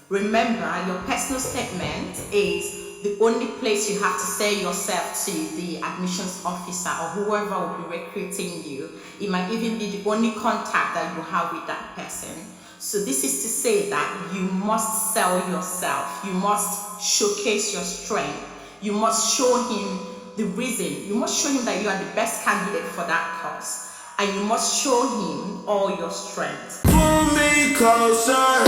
Remember, your personal statement is the only place you have to say yourself to the admissions officer or whoever will be recruiting you. It might even be the only contact that you have with that person. So this is to say that you must sell yourself. You must showcase your strength. You must show him the reason. You must show him that you are the best candidate for that course. And you must show him all your strengths. Pull me closer.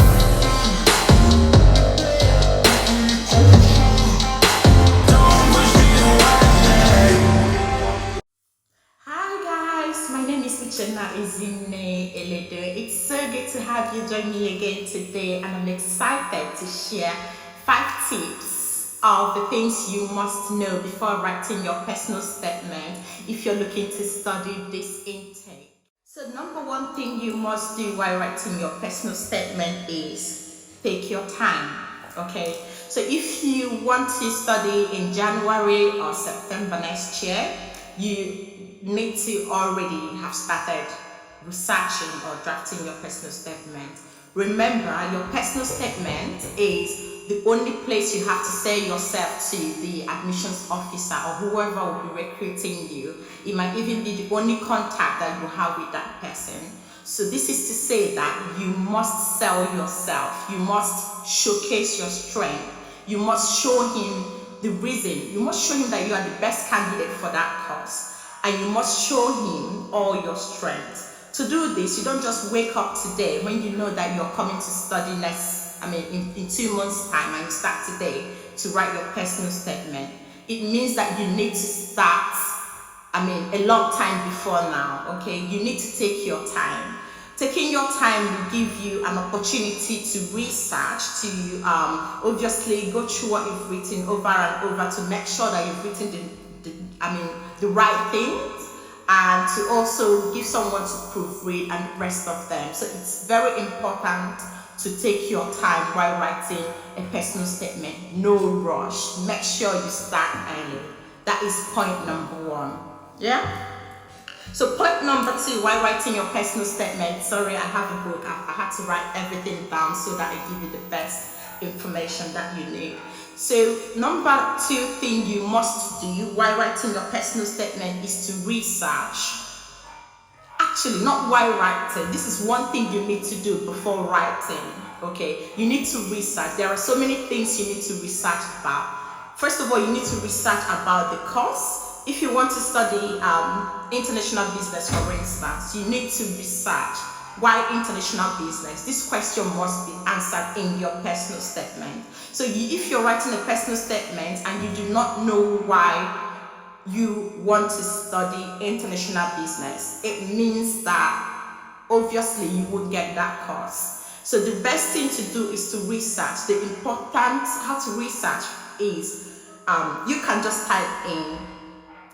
It's so good to have you join me again today, and I'm excited to share 5 tips of the things you must know before writing your personal statement if you're looking to study this intake. So number 1 thing you must do while writing your personal statement is take your time. Okay, so if you want to study in January or September next year, you need to already have started researching or drafting your personal statement. Remember, your personal statement is the only place you have to say yourself to the admissions officer or whoever will be recruiting you. It might even be the only contact that you have with that person. So this is to say that you must sell yourself. You must showcase your strength. You must show him the reason. You must show him that you are the best candidate for that course. And you must show him all your strengths. To do this, you don't just wake up today when you know that you're coming to study in 2 months' time, and you start today to write your personal statement. It means that you need to start, a long time before now, okay? You need to take your time. Taking your time will give you an opportunity to research, to obviously go through what you've written over and over to make sure that you've written the right things, and to also give someone to proofread and the rest of them. So it's very important to take your time while writing a personal statement. No rush. Make sure you start early. That is point number 1. Yeah? So point number 2, while writing your personal statement, sorry, I have a book. I had to write everything down so that I give you the best information that you need. So number 2 thing you must do while writing your personal statement is to research. Actually, not while writing. This is one thing you need to do before writing. Okay, you need to research. There are so many things you need to research about. First of all, you need to research about the course. If you want to study international business, for instance, you need to research why international business. This question must be answered in your personal statement. So if you're writing a personal statement and you do not know why you want to study international business, it means that obviously you would get that course. So the best thing to do is to research. The important how to research is you can just type in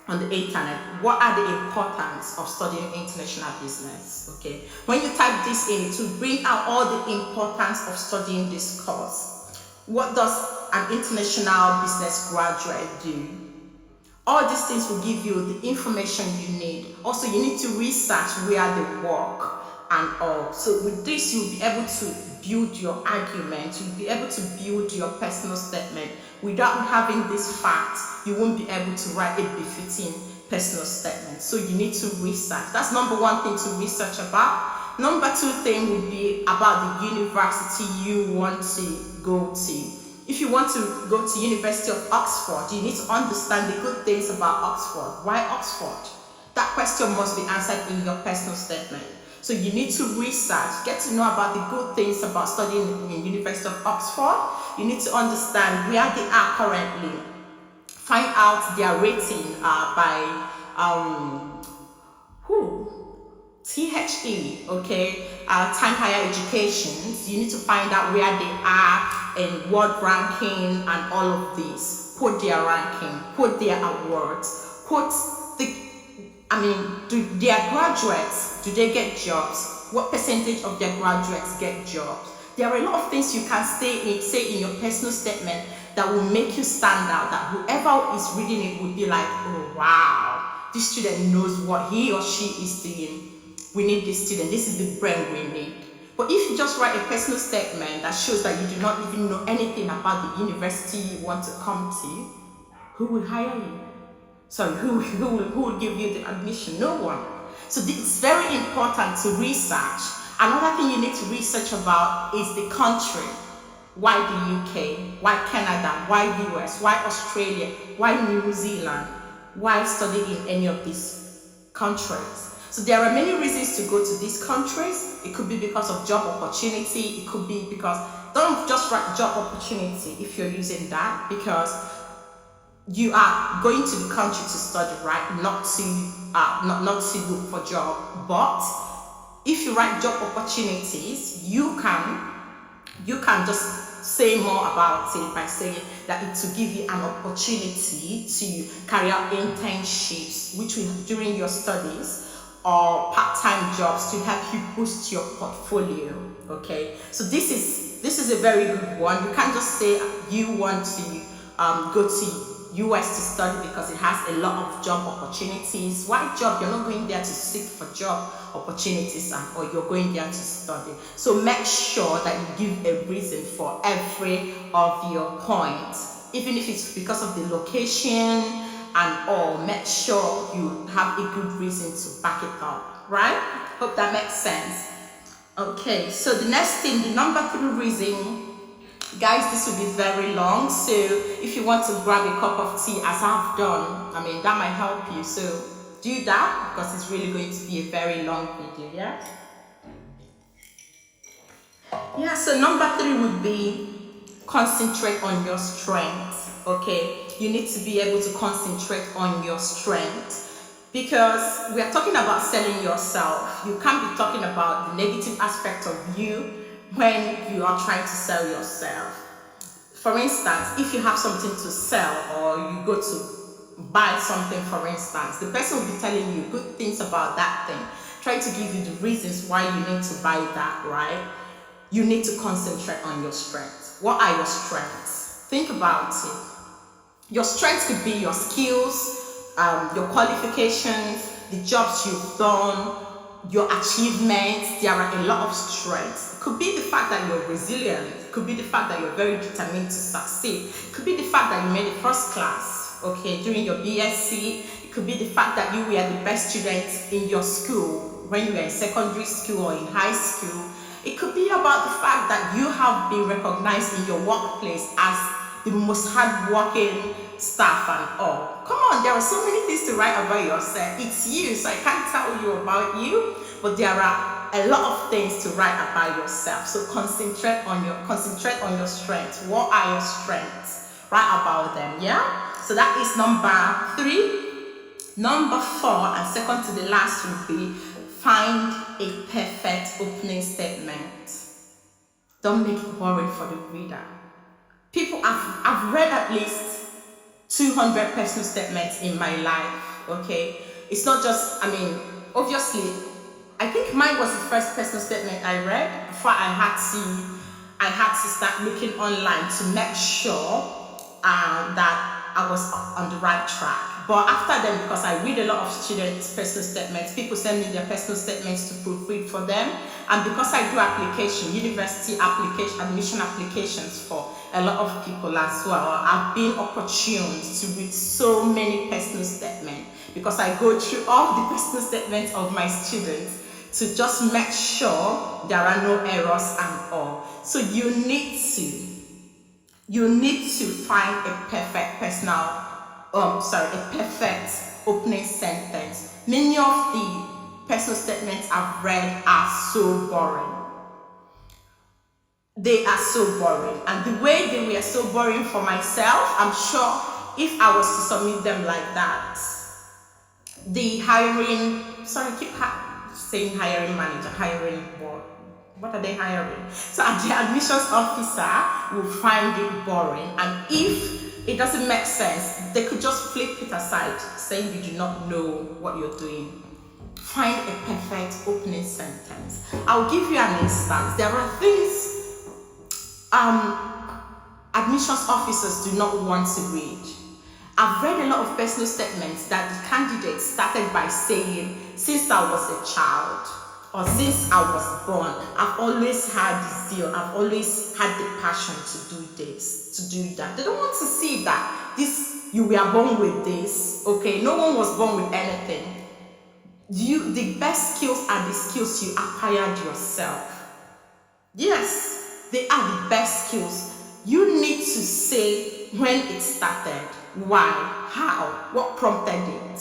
on the internet, what are the importance of studying international business? Okay, when you type this in, it will bring out all the importance of studying this course. What does an international business graduate do? All these things will give you the information you need. Also, you need to research where they work and all. So with this, you'll be able to build your argument. You'll be able to build your personal statement. Without having this fact, you won't be able to write a befitting personal statement. So you need to research. That's number 1 thing to research about. Number 2 thing would be about the university you want to go to. If you want to go to University of Oxford, you need to understand the good things about Oxford. Why Oxford? That question must be answered in your personal statement. So you need to research, get to know about the good things about studying in University of Oxford. You need to understand where they are currently. Find out their rating by THE, okay, Time Higher Education. You need to find out where they are in world ranking and all of this. Put their ranking, put their awards, put do their graduates, do they get jobs? What percentage of their graduates get jobs? There are a lot of things you can say in your personal statement that will make you stand out, that whoever is reading it would be like, oh wow, this student knows what he or she is doing. We need this student. This is the brain we need. But if you just write a personal statement that shows that you do not even know anything about the university you want to come to, who will hire you? Sorry, who will give you the admission? No one. So it's very important to research. Another thing you need to research about is the country. Why the UK? Why Canada? Why US? Why Australia? Why New Zealand? Why study in any of these countries? So there are many reasons to go to these countries. It could be because of job opportunity. It could be because, don't just write job opportunity if you're using that, because you are going to the country to study, right? Not to look for job. But if you write job opportunities, you can just say more about it by saying that it will give you an opportunity to carry out internships, which will during your studies, or part-time jobs to help you boost your portfolio. Okay, so this is a very good one. You can't just say you want to go to US to study because it has a lot of job opportunities. Why job? You're not going there to seek for job opportunities, or you're going there to study. So make sure that you give a reason for every of your points, even if it's because of the location and all. Make sure you have a good reason to back it up, right? Hope that makes sense. Okay, so the next thing, the number 3 reason, guys, this will be very long, so if you want to grab a cup of tea as I've done, that might help you. So do that, because it's really going to be a very long video. Yeah, so number 3 would be concentrate on your strengths. Okay, you need to be able to concentrate on your strengths, because we are talking about selling yourself. You can't be talking about the negative aspect of you when you are trying to sell yourself. For instance, if you have something to sell, or you go to buy something, for instance, the person will be telling you good things about that thing, trying to give you the reasons why you need to buy that, right? You need to concentrate on your strengths. What are your strengths? Think about it. Your strengths could be your skills, your qualifications, the jobs you've done, your achievements. There are a lot of strengths. It could be the fact that you're resilient. It could be the fact that you're very determined to succeed. It could be the fact that you made it first class, okay, during your BSc. It could be the fact that you were the best student in your school when you were in secondary school or in high school. It could be about the fact that you have been recognized in your workplace as the most hardworking staff and all. Come on, there are so many things to write about yourself. It's you, so I can't tell you about you, but there are a lot of things to write about yourself. So concentrate on your strengths. What are your strengths? Write about them, yeah? So that is number 3. Number 4, and second to the last, would be find a perfect opening statement. Don't make it boring for the reader. I've read at least 200 personal statements in my life, okay? It's not just, obviously, I think mine was the first personal statement I read before I had to start looking online to make sure that I was on the right track. But after then, because I read a lot of students' personal statements, people send me their personal statements to proofread for them. And because I do university admission applications for a lot of people as well, I've been opportune to read so many personal statements, because I go through all the personal statements of my students to just make sure there are no errors and all. So you need to find a perfect a perfect opening sentence. Many of the personal statements I've read are so boring. They are so boring. And the way they were so boring for myself, I'm sure if I was to submit them like that, the what are they hiring? So the admissions officer will find it boring, and if it doesn't make sense, they could just flip it aside, saying you do not know what you're doing. Find a perfect opening sentence. I'll give you an instance. There are things admissions officers do not want to read. I've read a lot of personal statements that the candidates started by saying, since I was a child, or since I was born, I've always had the zeal, I've always had the passion to do this, to do that. They don't want to see that this, you were born with this, okay? No one was born with anything. The best skills are the skills you acquired yourself. Yes, they are the best skills. You need to say when it started, why, how, what prompted it.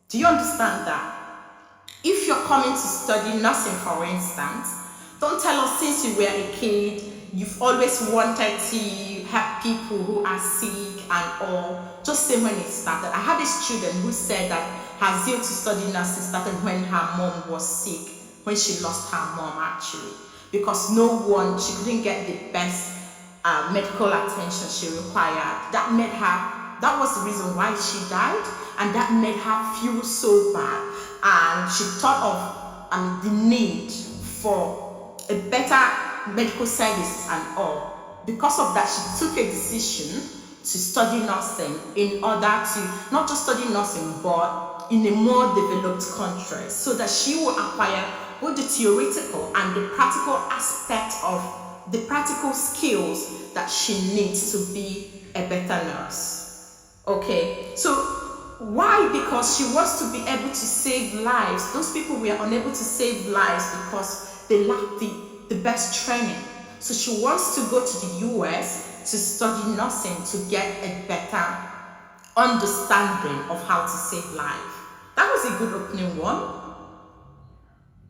Do you understand that? If you're coming to study nursing, for instance, don't tell us since you were a kid, you've always wanted to help people who are sick and all. Just say when it started. I had a student who said that her zeal to study nursing started when her mom was sick, when she lost her mom actually, because she couldn't get the best medical attention she required. That was the reason why she died, and that made her feel so bad. And she thought of the need for a better medical service and all. Because of that, she took a decision to study nursing in order to not just study nursing, but in a more developed country, so that she will acquire both the theoretical and the practical aspect of the practical skills that she needs to be a better nurse. Okay, so why? Because she wants to be able to save lives. Those people were unable to save lives because they lack the best training. So she wants to go to the US to study nursing to get a better understanding of how to save life. That was a good opening one.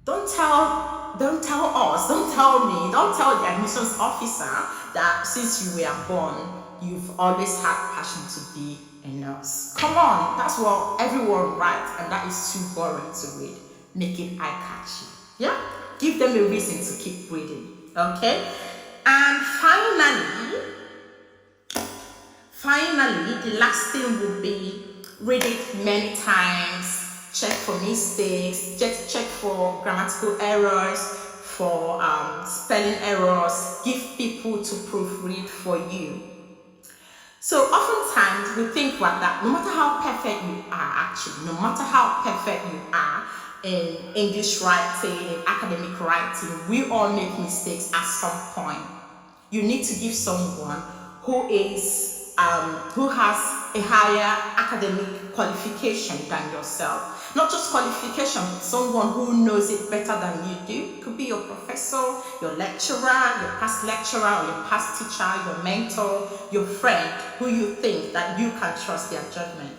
Don't tell us, don't tell me, don't tell the admissions officer that since you were born, you've always had passion to be a nurse. Come on, that's what everyone writes, and that is too boring to read. Make it eye-catchy. Yeah? Give them a reason to keep reading. Okay? And finally, the last thing would be read it many times. Check for mistakes, just check for grammatical errors, for spelling errors. Give people to proofread for you. So oftentimes we think that no matter how perfect you are, actually, no matter how perfect you are in English writing, in academic writing, we all make mistakes at some point. You need to give someone who has a higher academic qualification than yourself. Not just qualification, but someone who knows it better than you do. It could be your professor, your lecturer, your past lecturer, or your past teacher, your mentor, your friend, who you think that you can trust their judgment.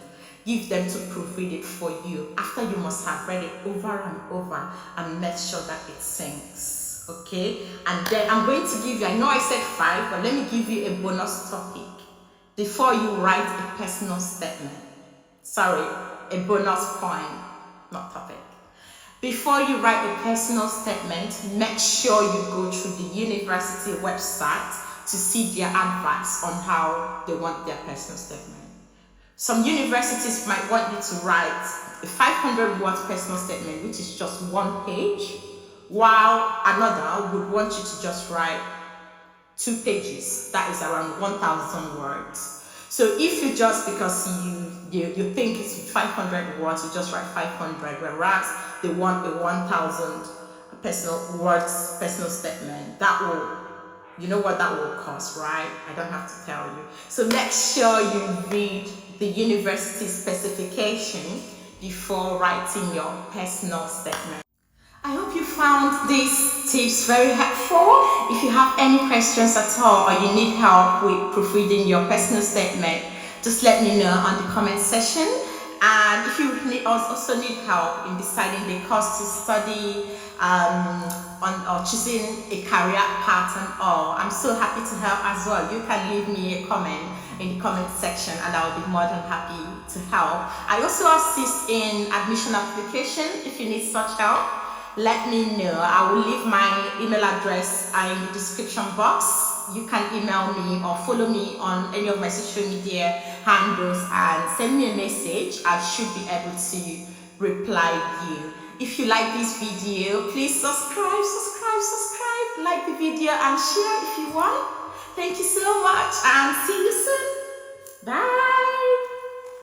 Give them to proofread it for you after you must have read it over and over and make sure that it sinks. Okay? And then I'm going to give you, I know I said 5, but let me give you a bonus topic before you write a personal statement. Sorry, a bonus point, not topic. Before you write a personal statement, make sure you go through the university website to see their advice on how they want their personal statement. Some universities might want you to write a 500 words personal statement, which is just 1 page, while another would want you to just write 2 pages, that is around 1,000 words. So if you just, because you think it's 500 words, you just write 500, whereas they want a 1,000 personal statement, that will, you know what that will cost, right? I don't have to tell you. So make sure you read the university specification before writing your personal statement. I hope you found these tips very helpful. If you have any questions at all, or you need help with proofreading your personal statement, just let me know on the comment section. And if you also need help in deciding the course to study or choosing a career path and all, I'm so happy to help as well. You can leave me a comment in the comment section and I'll be more than happy to help. I also assist in admission application. If you need such help, let me know. I will leave my email address in the description box. You can email me or follow me on any of my social media handles and send me a message. I should be able to reply you. If you like this video, please subscribe, like the video and share if you want. Thank you so much and see you soon. Bye.